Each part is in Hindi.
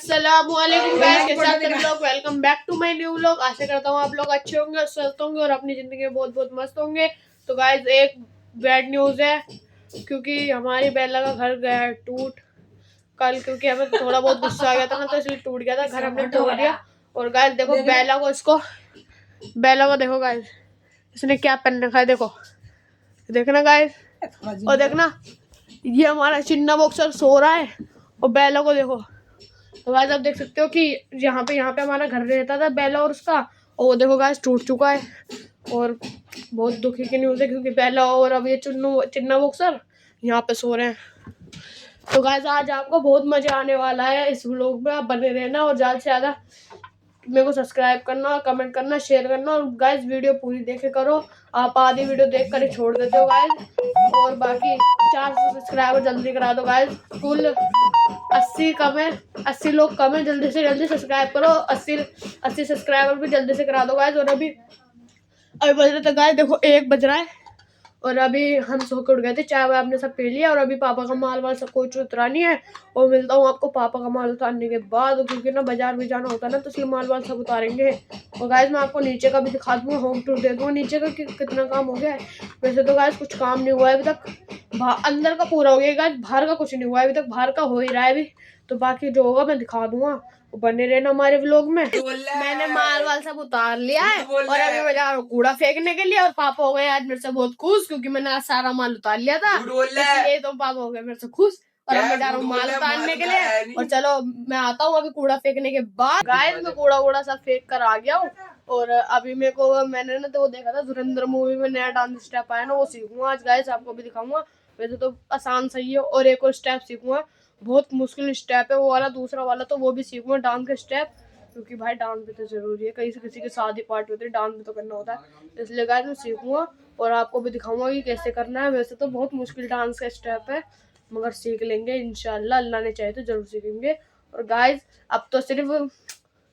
अस्सलामुअलैकुम गाइस, कैसे आप सभी लोग। Welcome back to my new vlog. आशा करता हूँ आप लोग अच्छे होंगे, स्वस्थ होंगे और अपनी जिंदगी में बहुत बहुत मस्त होंगे। तो गाइस एक बैड न्यूज है, क्योंकि हमारी बेला का घर गया है टूट कल, क्योंकि हमें थोड़ा बहुत गुस्सा आ गया था ना, तो इसलिए टूट गया था घर, हमने तोड़ दिया। और गाइस देखो बेला को देखो गाइस, इसने क्या पहन रखा है, देखना गाइस। और देखना ये हमारा चिन्ना बॉक्सर सो रहा है और बेला को देखो। तो गाइस आप देख सकते हो कि यहाँ पे हमारा घर रहता था बेला और उसका, और वो देखो गाइस टूट चुका है। और बहुत दुखी की न्यूज़ है, क्योंकि बेला और अब ये चिन्ना बॉक्सर यहाँ पे सो रहे हैं। तो गाइस आज आपको बहुत मजा आने वाला है इस व्लॉग में, आप बने रहना और ज़्यादा से ज़्यादा मेरे को सब्सक्राइब करना, कमेंट करना, शेयर करना। और गाइस वीडियो पूरी देखे करो, आप आधी वीडियो देख कर ही छोड़ देते हो गाइस। और बाकी 400 सब्सक्राइबर जल्दी करा दो गाइस, कुल 80 कम है, 80 लोग कम है, जल्दी से जल्दी सब्सक्राइब करो। 80 सब्सक्राइबर भी जल्दी से करा दो गाइस। और अभी बज रहा था गाइस, देखो 1 बज रहा है और अभी हम सो के उठ गए थे, चाय वाय आपने सब पी लिया। और अभी पापा का माल वाल सब कुछ उतरानी है, और मिलता हूँ आपको पापा का माल उतारने के बाद, क्योंकि ना बाजार भी जाना होता है ना, तो इसलिए माल वाल सब उतारेंगे। और गाइस मैं आपको नीचे का भी दिखा दूंगा, होम टूर दे दूंगा नीचे का कितना काम हो गया है। वैसे तो गाइस कुछ काम नहीं हुआ है अभी तक, अंदर का पूरा हो गया गाइस, बाहर का कुछ नहीं हुआ है अभी तक, बाहर का हो ही रहा है अभी। तो बाकी जो होगा मैं दिखा दूंगा, बने रहना हमारे व्लॉग में। मैंने माल वाल सब उतार लिया है और अभी मैं जा रहा हूँ कूड़ा फेंकने के लिए। और पापा हो गए आज मेरे से बहुत खुश, क्योंकि मैंने आज सारा माल उतार लिया था, इसलिए तो पापा हो गए मेरे से खुश। और अब मैं जा रहा हूँ माल उतारने के लिए। और चलो मैं आता हूँ अभी कूड़ा फेंकने के बाद। गाइस मैं कूड़ा सब फेंक कर आ गया हूँ। और अभी मैंने ना तो वो देखा था धुरंधर मूवी में नया डांस स्टेप आया ना, वो सीखूंगा आज गाइस, आपको भी दिखाऊंगा। वैसे तो आसान सही है, और एक और स्टेप सीखूंगा, बहुत मुश्किल स्टेप है वो वाला, दूसरा वाला तो वो भी सीखूंगा डांस का स्टेप, क्योंकि भाई डांस भी तो जरूरी है, कहीं से किसी की शादी पार्टी होती है डांस भी तो करना होता है, इसलिए गाइस मैं सीखूंगा और आपको भी दिखाऊंगा कि कैसे करना है। वैसे तो बहुत मुश्किल डांस का स्टेप है, मगर सीख लेंगे इंशाल्लाह, अल्लाह ने चाहे तो जरूर सीखेंगे। और गाइस अब तो सिर्फ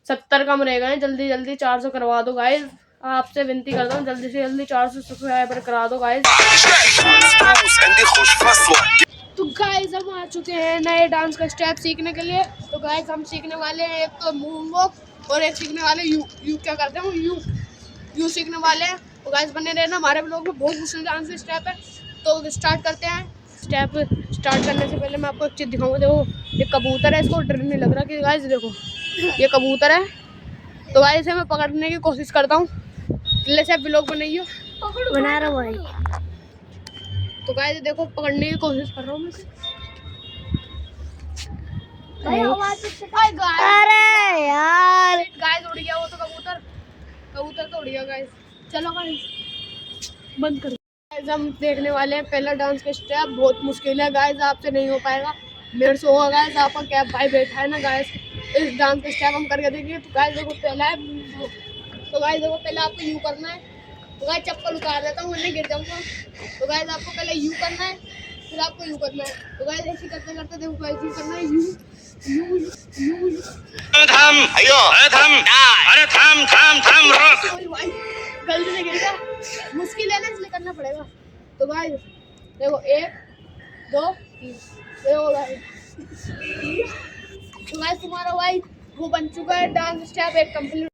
70 कम रह गए, जल्दी जल्दी 400 करवा दो गाइस, आपसे विनती करता हूँ, जल्दी से जल्दी 400 सब्सक्राइबर करा दो गाइस। तो गाइस हम आ चुके हैं नए डांस का स्टेप सीखने के लिए। तो गाइस हम सीखने वाले हैं एक तो मून वॉक, और एक सीखने वाले यू क्या करते हैं यू सीखने वाले हैं। तो गाइस बने रहना हमारे व्लॉग में, बहुत मुश्किल डांस का स्टेप है। तो स्टार्ट करते हैं। स्टेप स्टार्ट करने से पहले मैं आपको एक चीज़ दिखाऊंगा, देखो ये कबूतर है, इसको डर नहीं लग रहा कि गाइस देखो ये कबूतर है। तो गाइस इसे मैं पकड़ने की कोशिश करता हूँ, से व्लॉग बनाइए, बना रहा हूँ भाई। तो गाइस देखो पकड़ने की कोशिश कर रहा हूँ मैं। अरे यार गाइस उड़ गया वो तो कबूतर तो उड़ गया गाइस। चलो गाइस बंद करो। गाइस हम देखने वाले हैं पहला डांस का स्टेप, बहुत मुश्किल है गाइस, आपसे नहीं हो पाएगा, मेरे से होगा गाइस। आपका कैब भाई बैठा है ना गाइस, इस डांस का स्टेप हम करके देखिए। तो गाइस देखो पहला है, तो गाइस देखो पहले आपको यू करना है। तो गाइस चप्पल उतार देता हूँ वरना गिर जाऊंगा। तो गाइस आपको पहले यू करना है, फिर आपको यू करना है। तो गाइस ऐसे करते करते देखो गाइस यू करना है, यू यू यू यू गलती से गिर गया, मुश्किल है ना इसलिए करना पड़ेगा। तो गाइस देखो 1 2 3 देखो गाइस। तो गाइस तुम्हारा भाई वो बन चुका है डांस स्टेप एक कंप्लीट।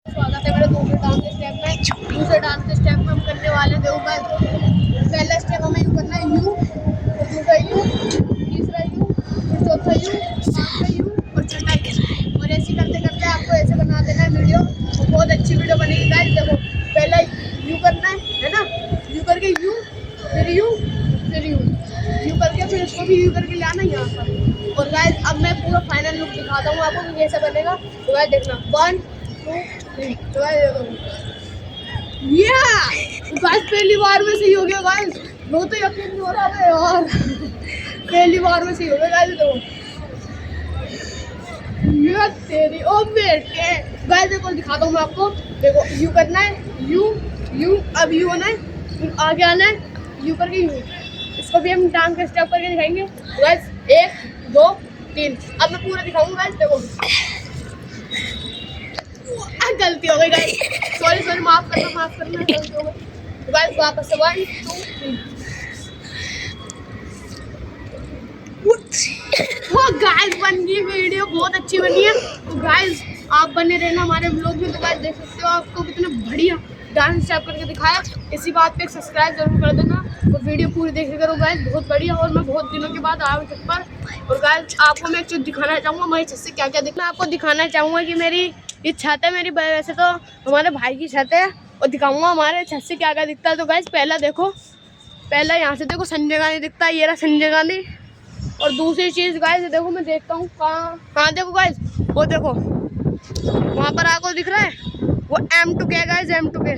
स्वागत है मेरे दूसरे डांस स्टेप में। दूसरे डांस स्टेप में हम करने वाले थे ऊपर, पहला स्टेप हमें यू करना है, यू, फिर दूसरा यू, तीसरा यू, फिर चौथा यू, पांचवा यू और छठा यू। और ऐसे करते करते आपको ऐसे बना देना है वीडियो, तो बहुत अच्छी वीडियो बनेगी गाइस। देखो पहला यू करना है ना, यू करके यू, फिर यू, फिर यू करके फिर इसको भी यू करके लाना यहाँ पर। और गाइस अब मैं पूरा फाइनल लुक दिखाता हूँ आपको कि कैसे बनेगा। तो गाइस देखना 1 2 3। तो गाइस पहली बार में सही हो गया गाइस, वो तो यकीन नहीं हो रहा है यार, पहली बार में सही हो गया गाइस। तो ये तेरी ओ बेटे गाइस देखो दिखाता हूँ मैं आपको, देखो यू करना है, यू अब यू होना है, फिर आगे आना है यू करके यू, इसको भी हम डांस का स्टेप करके दिखाएंगे। गाइस 1 2 3 अब मैं पूरा दिखाऊंगा गाइस। देखो गलती हो गई गाइस, सॉरी माफ करना गलती हो गई। गाइस वापस से 1 2 3 वो गाइस बन गई वीडियो, बहुत अच्छी बनी है। तो गाइस आप बने रहना हमारे ब्लॉग में। तो गाइस देख सकते हो आपको कितना बढ़िया डांस स्टेप करके दिखाया। इसी बात पे एक सब्सक्राइब जरूर कर देना और वीडियो पूरी देखा करो गाइस, बहुत बढ़िया। और मैं बहुत दिनों के बाद आया हूँ छत पर। और गाइस आपको मैं एक चीज़ दिखाना चाहूँगा, मेरी छत से क्या क्या दिखना आपको दिखाना चाहूँगा कि मेरी ये छत है मेरी, वैसे तो हमारे भाई की छत है, और दिखाऊंगा हमारे छत से क्या क्या दिखता है। तो गाइस पहला देखो, पहला यहाँ से देखो संजय गांधी दिखता है, ये रहा संजय गांधी। और दूसरी चीज़ गाइस देखो, मैं देखता हूँ कहाँ देखो गाइस, वो देखो वहाँ पर आपको दिख रहा है वो M2K गाइस, M2K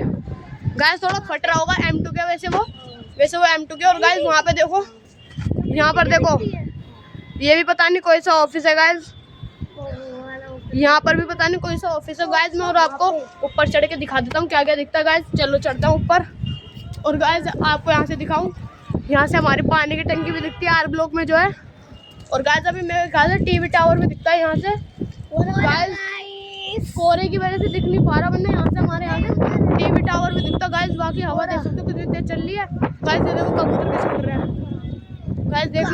गाइस, थोड़ा फट रहा होगा M2K, वैसे वो M2K। और गाइस वहाँ पे देखो, यहाँ पर देखो, ये भी पता नहीं कोई सा ऑफिस है गाइस, यहाँ पर भी पता नहीं कोई सा ऑफिस है गाइस। मैं और आपको ऊपर चढ़ के दिखा देता हूँ क्या क्या दिखता है गाइस। चलो चढ़ता हूँ ऊपर और गाइस आपको यहाँ से दिखाऊँ, यहाँ से हमारी पानी की टंकी भी दिखती है आर ब्लॉक में जो है। और गाइस अभी मेरे ख्याल से टीवी टावर भी दिखता है यहाँ से गाइस, कोहरे की वजह से दिख नहीं पा रहा, वरना यहाँ से हमारे यहाँ से टीवी टावर भी दिखता गाइस। बाकी हवा देख सकते हो कितनी तेज चल रही है गाइस, ये देखो कबूतर कैसे उड़ रहे हैं गाइस, देख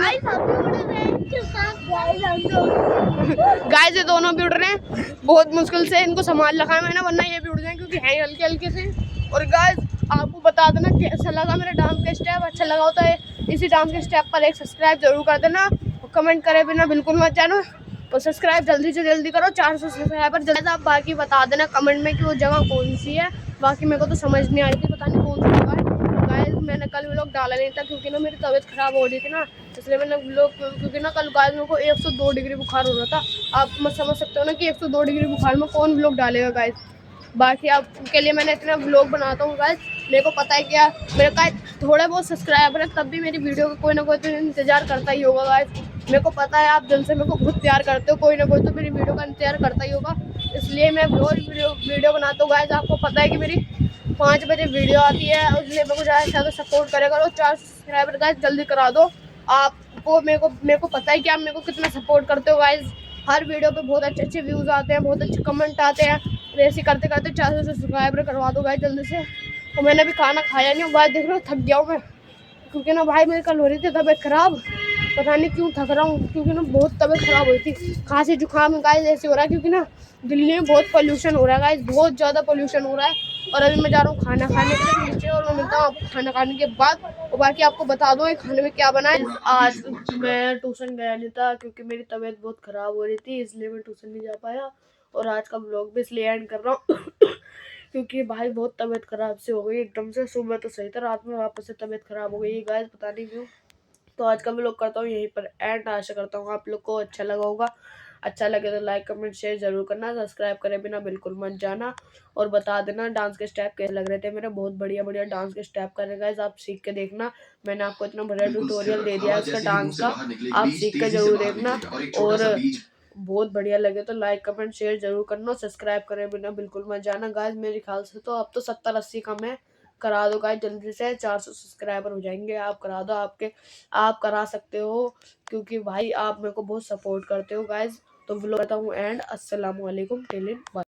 गाइस ये दोनों भी उड़ रहे हैं, बहुत मुश्किल से इनको संभाल रखा है मैंने, वरना ये भी उड़ जाए क्योंकि है हल्के हल्के से। और गाइस आपको बता देना कैसा लगा मेरा डांस का स्टेप, अच्छा लगा होता है इसी डांस के स्टेप पर एक सब्सक्राइब जरूर कर देना, और कमेंट करे बिना बिल्कुल मत जाना, और सब्सक्राइब जल्दी से जल्दी करो 400 सब्सक्राइबर जल्दी। आप बाकी बता देना कमेंट में कि वो जगह कौन सी है, बाकी मेरे को तो समझ नहीं आई थी, पता नहीं कौन सी जगह है गाइस। मैंने कल व्लॉग डाला नहीं था क्योंकि ना मेरी तबीयत खराब हो रही थी ना, इसलिए मैंने व्लॉग, क्योंकि ना कल गाइस मेरे को 102 डिग्री बुखार हो रहा था। आप मत समझ सकते हो ना कि 102 डिग्री बुखार में कौन व्लॉग डालेगा गाइस। बाकी आपके लिए मैंने इतना व्लॉग बनाता हूँ गाइस, मेरे को पता है क्या मेरे का थोड़े बहुत सब्सक्राइबर है, तब भी मेरी वीडियो का कोई ना कोई तो इंतजार करता ही होगा गाइस। मेरे को पता है आप दिल से मेरे को बहुत प्यार करते हो, कोई ना कोई तो मेरी वीडियो का इंतजार करता ही होगा, इसलिए मैं रोज वीडियो बनाता हूँ गाइस। आपको पता है कि मेरी 5 बजे वीडियो आती है, इसलिए मेरे को ज़्यादा से ज़्यादा सपोर्ट करेगा। और 4 सब्सक्राइबर गाइस जल्दी करा दो। आपको मेरे को पता है कि आप मेरे को कितना सपोर्ट करते हो गाइस, हर वीडियो पे बहुत अच्छे अच्छे व्यूज़ आते हैं, बहुत अच्छे कमेंट आते हैं, ऐसे करते करते 400 सब्सक्राइबर करवा दो गाइस जल्दी से। और मैंने अभी खाना खाया नहीं, गाइस देख रहे हो थक गया हूँ मैं, क्योंकि ना भाई मेरी कल हो रही थी तबीयत खराब, पता नहीं क्यों थक रहा हूँ, क्योंकि ना बहुत तबीयत खराब हुई थी, खांसी जुकाम गाइस ऐसे हो रहा है, क्योंकि ना दिल्ली में बहुत पोल्यूशन हो रहा है गाइस, बहुत ज़्यादा पोल्यूशन हो रहा है। और अभी मैं जा रहा हूँ खाना खाने के लिए नीचे, और मैं मिलता हूँ आपको खाना खाने के बाद। और बाकी आपको बता दो खाने में क्या बना है। आज मैं ट्यूशन गया नहीं था क्योंकि मेरी तबीयत बहुत ख़राब हो रही थी, इसलिए मैं ट्यूशन नहीं जा पाया। और आज का व्लॉग भी इसलिए एंड कर रहा हूँ क्योंकि भाई बहुत तबीयत ख़राब से हो गई एकदम से, सुबह तो सही था, रात में वापस से तबीयत ख़राब हो गई गाइस, पता नहीं क्यों। तो आज का व्लॉग करता हूँ यहीं पर एंड, आशा करता हूँ आप लोग को अच्छा लगा होगा। अच्छा लगे तो लाइक कमेंट शेयर जरूर करना, सब्सक्राइब करे बिना बिल्कुल मत जाना, और बता देना डांस के स्टेप कैसे लग रहे थे मेरे, बहुत बढ़िया बढ़िया डांस के स्टेप कर रहे गाइस, आप सीख के देखना। मैंने आपको इतना बढ़िया ट्यूटोरियल दे दिया इसका डांस का, आप सीख के जरूर देखना। और बहुत बढ़िया लगे तो लाइक कमेंट शेयर जरूर करना, सब्सक्राइब करे बिना बिल्कुल मत जाना गाइस। मेरे ख्याल से तो अब तो 70-80 कम है, करा दो गाइस जल्दी से, 400 सब्सक्राइबर हो जाएंगे, आप करा दो, आप करा सकते हो, क्योंकि भाई आप मेरे को बहुत सपोर्ट करते हो गाइस। तो व्लॉग करता हूँ एंड, अस्सलाम वालेकुम, टिल देन बाय।